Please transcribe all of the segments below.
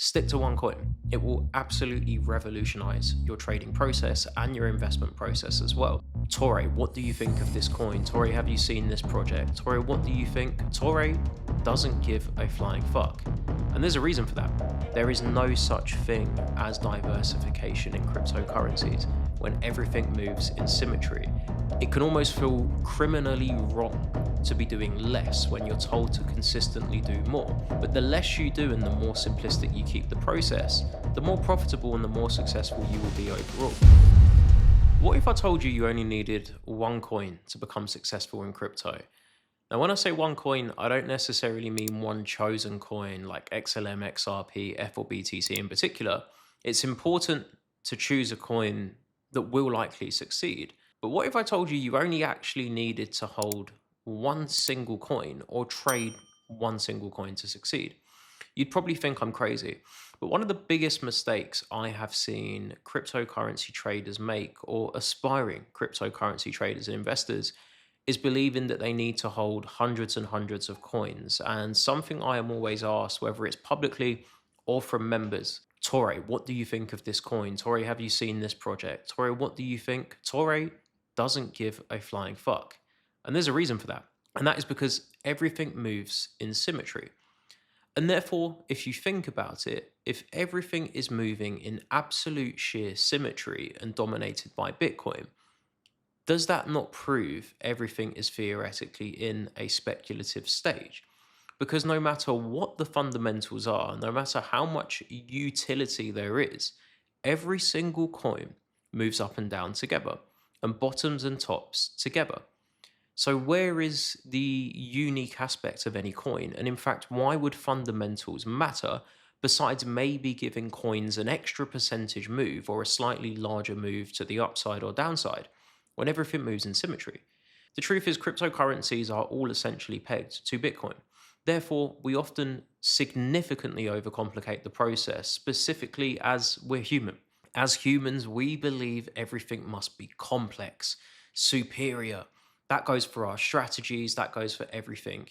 Stick to one coin. It will absolutely revolutionize your trading process and your investment process as well. Torre, what do you think of this coin? Torre, have you seen this project? Torre, what do you think? Torre doesn't give a flying fuck. And there's a reason for that. There is no such thing as diversification in cryptocurrencies when everything moves in symmetry. It can almost feel criminally wrong to be doing less when you're told to consistently do more. But the less you do and the more simplistic you keep the process, the more profitable and the more successful you will be overall. What if I told you you only needed one coin to become successful in crypto? Now, when I say one coin, I don't necessarily mean one chosen coin like XLM, XRP, F or BTC in particular. It's important to choose a coin that will likely succeed. But what if I told you you only actually needed to hold one single coin or trade one single coin to succeed? You'd probably think I'm crazy. But one of the biggest mistakes I have seen cryptocurrency traders make, or aspiring cryptocurrency traders and investors, is believing that they need to hold hundreds and hundreds of coins. And something I am always asked, whether it's publicly or from members: Torre, what do you think of this coin? Torre, have you seen this project? Torre, what do you think? Torre doesn't give a flying fuck. And there's a reason for that. And that is because everything moves in symmetry. And therefore, if you think about it, if everything is moving in absolute sheer symmetry and dominated by Bitcoin, does that not prove everything is theoretically in a speculative stage? Because no matter what the fundamentals are, no matter how much utility there is, every single coin moves up and down together, and bottoms and tops together. So where is the unique aspect of any coin? And in fact, why would fundamentals matter besides maybe giving coins an extra percentage move or a slightly larger move to the upside or downside when everything moves in symmetry? The truth is, cryptocurrencies are all essentially pegged to Bitcoin. Therefore, we often significantly overcomplicate the process, specifically as we're human. As humans, we believe everything must be complex, superior. That goes for our strategies, that goes for everything.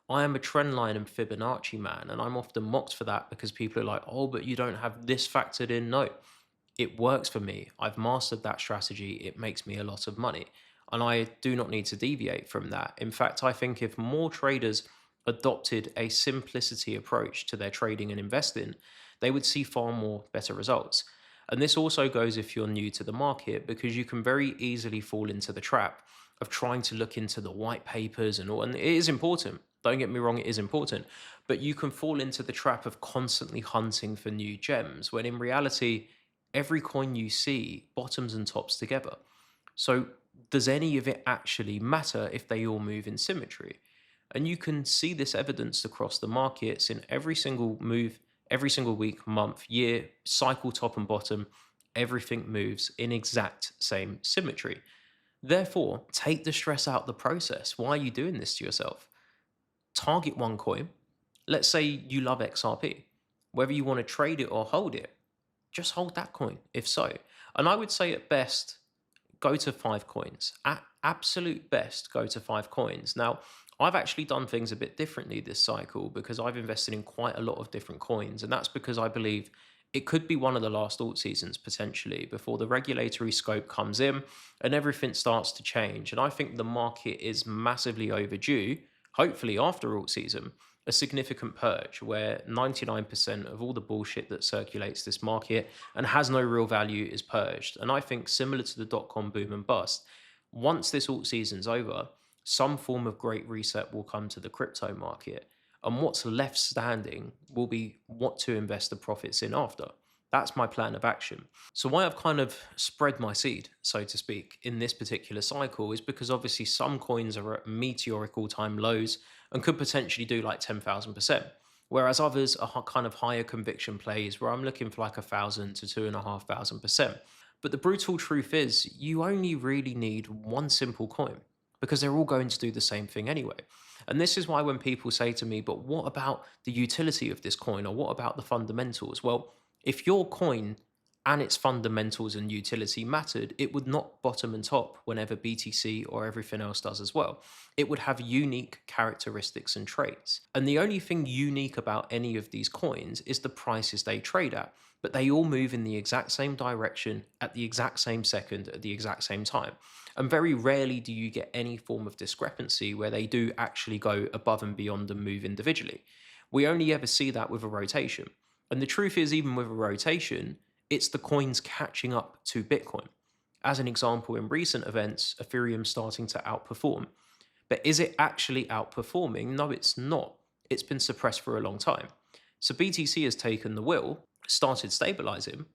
I am a trendline and Fibonacci man, and I'm often mocked for that because people are like, oh, but you don't have this factored in. No, it works for me. I've mastered that strategy. It makes me a lot of money. And I do not need to deviate from that. In fact, I think if more traders adopted a simplicity approach to their trading and investing, they would see far more better results. And this also goes if you're new to the market, because you can very easily fall into the trap of trying to look into the white papers and all. And it is important. Don't get me wrong, it is important. But you can fall into the trap of constantly hunting for new gems, when in reality, every coin you see bottoms and tops together. So does any of it actually matter if they all move in symmetry? And you can see this evidenced across the markets in every single move, every single week, month, year, cycle, top and bottom. Everything moves in exact same symmetry. Therefore, take the stress out of the process. Why are you doing this to yourself? Target one coin. Let's say you love XRP. Whether you want to trade it or hold it, just hold that coin, if so. And I would say at best, go to 5 coins. At absolute best, go to 5 coins. Now, I've actually done things a bit differently this cycle because I've invested in quite a lot of different coins. And that's because I believe it could be one of the last alt seasons potentially before the regulatory scope comes in and everything starts to change. And I think the market is massively overdue, hopefully after alt season, a significant purge where 99% of all the bullshit that circulates this market and has no real value is purged. And I think similar to the dot-com boom and bust, once this alt season's over, some form of great reset will come to the crypto market. And what's left standing will be what to invest the profits in after. That's my plan of action. So why I've kind of spread my seed, so to speak, in this particular cycle is because obviously some coins are at meteoric all-time lows and could potentially do like 10,000%. Whereas others are kind of higher conviction plays where I'm looking for like 1,000 to 2,500%. But the brutal truth is you only really need one simple coin because they're all going to do the same thing anyway. And this is why when people say to me, but what about the utility of this coin, or what about the fundamentals? Well, if your coin and its fundamentals and utility mattered, it would not bottom and top whenever BTC or everything else does as well. It would have unique characteristics and traits. And the only thing unique about any of these coins is the prices they trade at. But they all move in the exact same direction at the exact same second at the exact same time. And very rarely do you get any form of discrepancy where they do actually go above and beyond and move individually. We only ever see that with a rotation. And the truth is, even with a rotation, it's the coins catching up to Bitcoin. As an example, in recent events, Ethereum's starting to outperform. But is it actually outperforming? No, it's not. It's been suppressed for a long time. So BTC has taken the wheel, started stabilizing.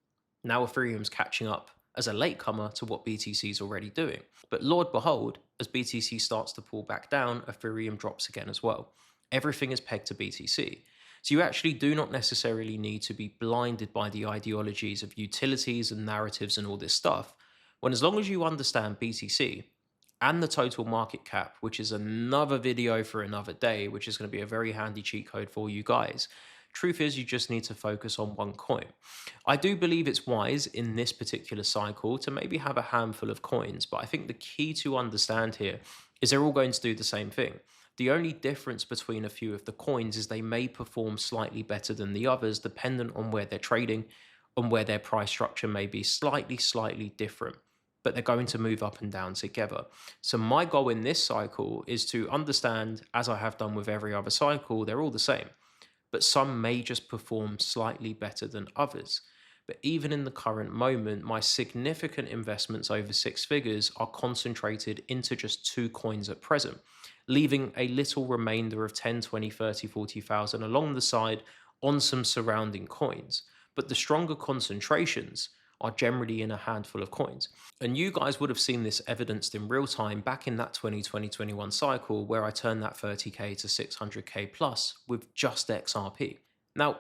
Now Ethereum's catching up as a latecomer to what BTC is already doing. But Lord behold, as BTC starts to pull back down, Ethereum drops again as well. Everything is pegged to BTC. So you actually do not necessarily need to be blinded by the ideologies of utilities and narratives and all this stuff, when as long as you understand BTC and the total market cap, which is another video for another day, which is going to be a very handy cheat code for you guys. Truth is, you just need to focus on one coin. I do believe it's wise in this particular cycle to maybe have a handful of coins, but I think the key to understand here is they're all going to do the same thing. The only difference between a few of the coins is they may perform slightly better than the others, dependent on where they're trading and where their price structure may be slightly different, but they're going to move up and down together. So my goal in this cycle is to understand, as I have done with every other cycle, they're all the same, but some may just perform slightly better than others. But even in the current moment, my significant investments over six figures are concentrated into just two coins at present, leaving a little remainder of 10, 20, 30, 40,000 along the side on some surrounding coins. But the stronger concentrations are generally in a handful of coins. And you guys would have seen this evidenced in real time back in that 2020-21 cycle where I turned that 30K to 600K plus with just XRP. Now,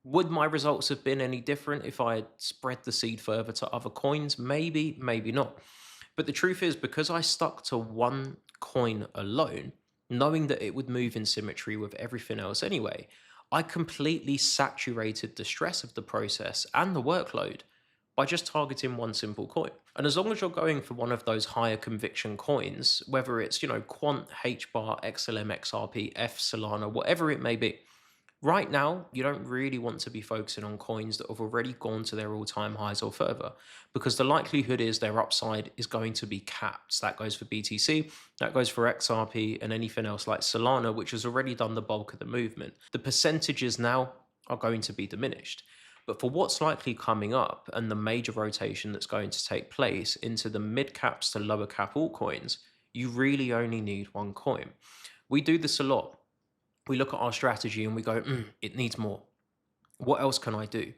would my results have been any different if I had spread the seed further to other coins? Maybe, maybe not. But the truth is, because I stuck to one coin alone, knowing that it would move in symmetry with everything else anyway, I completely saturated the stress of the process and the workload by just targeting one simple coin. And as long as you're going for one of those higher conviction coins, whether it's, Quant, HBAR, XLM, XRP, F, Solana, whatever it may be, right now, you don't really want to be focusing on coins that have already gone to their all-time highs or further, because the likelihood is their upside is going to be capped. That goes for BTC, that goes for XRP, and anything else like Solana, which has already done the bulk of the movement. The percentages now are going to be diminished. But for what's likely coming up and the major rotation that's going to take place into the mid caps to lower cap altcoins, you really only need one coin. We do this a lot. We look at our strategy and we go, it needs more. What else can I do?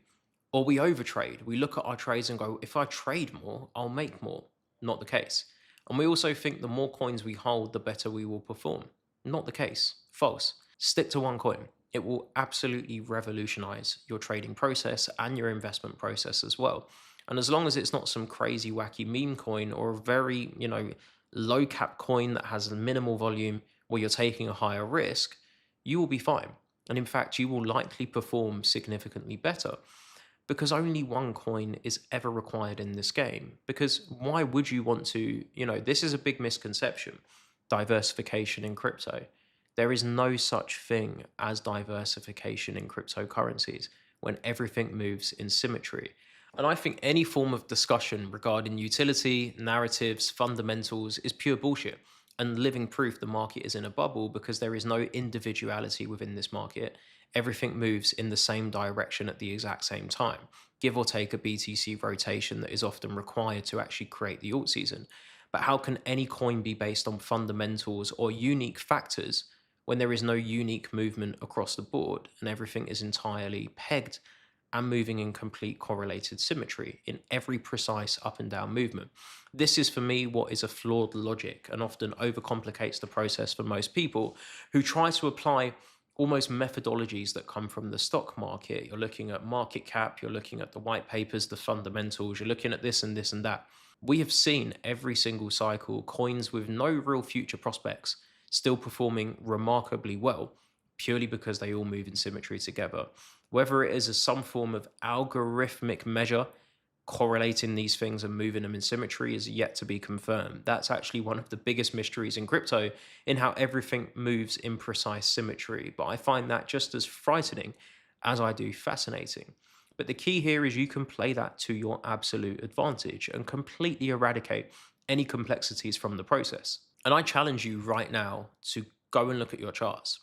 Or we overtrade. We look at our trades and go, if I trade more, I'll make more. Not the case. And we also think the more coins we hold, the better we will perform. Not the case. False. Stick to one coin. It will absolutely revolutionize your trading process and your investment process as well. And as long as it's not some crazy, wacky meme coin or a very, low cap coin that has a minimal volume where you're taking a higher risk, you will be fine. And in fact, you will likely perform significantly better because only one coin is ever required in this game. Because why would you want to, this is a big misconception, diversification in crypto. There is no such thing as diversification in cryptocurrencies when everything moves in symmetry. And I think any form of discussion regarding utility, narratives, fundamentals is pure bullshit and living proof the market is in a bubble because there is no individuality within this market. Everything moves in the same direction at the exact same time, give or take a BTC rotation that is often required to actually create the alt season. But how can any coin be based on fundamentals or unique factors when there is no unique movement across the board and everything is entirely pegged and moving in complete correlated symmetry in every precise up and down movement? This is for me what is a flawed logic and often overcomplicates the process for most people who try to apply almost methodologies that come from the stock market. You're looking at market cap, you're looking at the white papers, the fundamentals, you're looking at this and this and that. We have seen every single cycle coins with no real future prospects still performing remarkably well purely because they all move in symmetry together. Whether it is some form of algorithmic measure correlating these things and moving them in symmetry is yet to be confirmed. That's actually one of the biggest mysteries in crypto, in how everything moves in precise symmetry. But I find that just as frightening as I do fascinating. But the key here is you can play that to your absolute advantage and completely eradicate any complexities from the process. And I challenge you right now to go and look at your charts.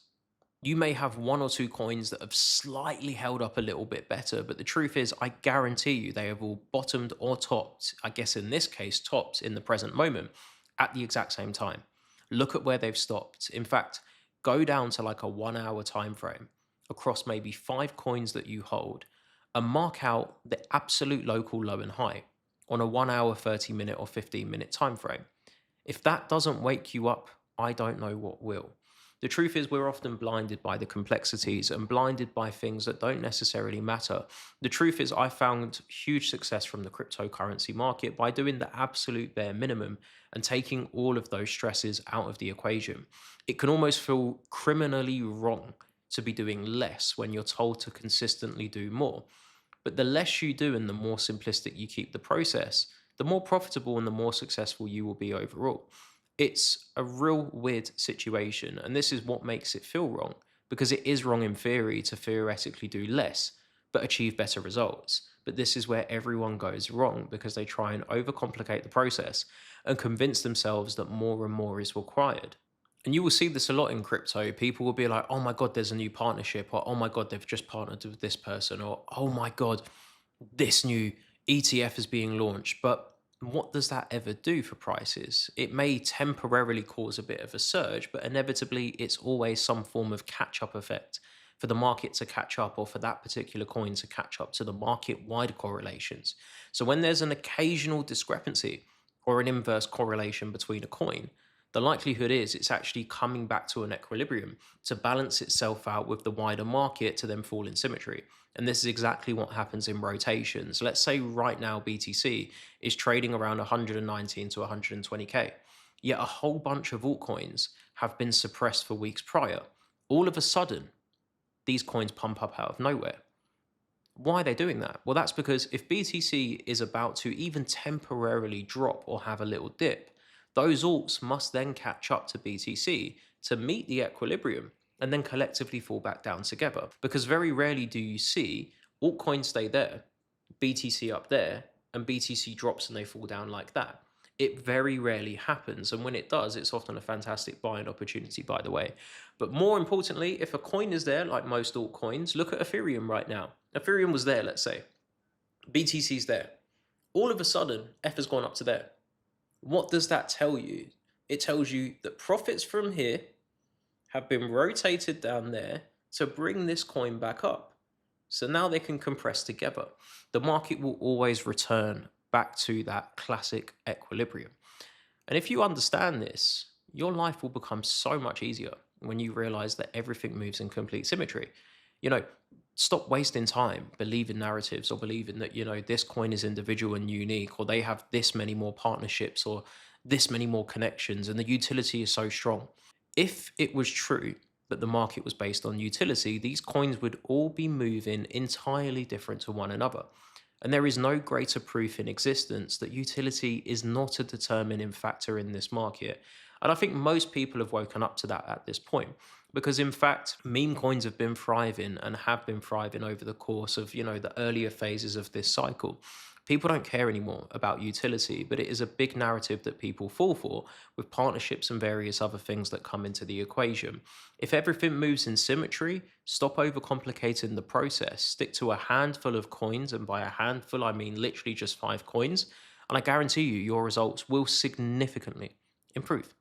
You may have one or two coins that have slightly held up a little bit better, but the truth is, I guarantee you they have all bottomed or topped, I guess in this case, topped in the present moment at the exact same time. Look at where they've stopped. In fact, go down to like a 1 hour time frame across maybe 5 coins that you hold and mark out the absolute local low and high on a 1 hour, 30-minute, or 15-minute time frame. If that doesn't wake you up, I don't know what will. The truth is, we're often blinded by the complexities and blinded by things that don't necessarily matter. The truth is, I found huge success from the cryptocurrency market by doing the absolute bare minimum and taking all of those stresses out of the equation. It can almost feel criminally wrong to be doing less when you're told to consistently do more. But the less you do and the more simplistic you keep the process, the more profitable and the more successful you will be overall. It's a real weird situation, and this is what makes it feel wrong, because it is wrong in theory to theoretically do less but achieve better results. But this is where everyone goes wrong, because they try and overcomplicate the process and convince themselves that more and more is required. And you will see this a lot in crypto. People will be like, oh my God, there's a new partnership, or oh my God, they've just partnered with this person, or oh my God, this new ETF is being launched. But what does that ever do for prices? It may temporarily cause a bit of a surge, but inevitably it's always some form of catch up effect for the market to catch up, or for that particular coin to catch up to the market wide correlations. So when there's an occasional discrepancy or an inverse correlation between a coin, the likelihood is it's actually coming back to an equilibrium to balance itself out with the wider market to then fall in symmetry. And this is exactly what happens in rotations. Let's say right now BTC is trading around 119 to 120K, yet a whole bunch of altcoins have been suppressed for weeks prior. All of a sudden, these coins pump up out of nowhere. Why are they doing that? Well, that's because if BTC is about to even temporarily drop or have a little dip, those alts must then catch up to BTC to meet the equilibrium and then collectively fall back down together. Because very rarely do you see altcoins stay there, BTC up there, and BTC drops and they fall down like that. It very rarely happens. And when it does, it's often a fantastic buying opportunity, by the way. But more importantly, if a coin is there, like most altcoins, look at Ethereum right now. Ethereum was there, let's say. BTC's there. All of a sudden, F has gone up to there. What does that tell you? It tells you that profits from here have been rotated down there to bring this coin back up. So now they can compress together. The market will always return back to that classic equilibrium. And if you understand this, your life will become so much easier when you realize that everything moves in complete symmetry. You know, stop wasting time believing narratives, or believing that, this coin is individual and unique, or they have this many more partnerships or this many more connections and the utility is so strong. If it was true that the market was based on utility, these coins would all be moving entirely different to one another. And there is no greater proof in existence that utility is not a determining factor in this market. And I think most people have woken up to that at this point. Because in fact, meme coins have been thriving and have been thriving over the course of, the earlier phases of this cycle. People don't care anymore about utility, but it is a big narrative that people fall for, with partnerships and various other things that come into the equation. If everything moves in symmetry, stop overcomplicating the process. Stick to a handful of coins, and by a handful, I mean literally just 5 coins. And I guarantee you, your results will significantly improve.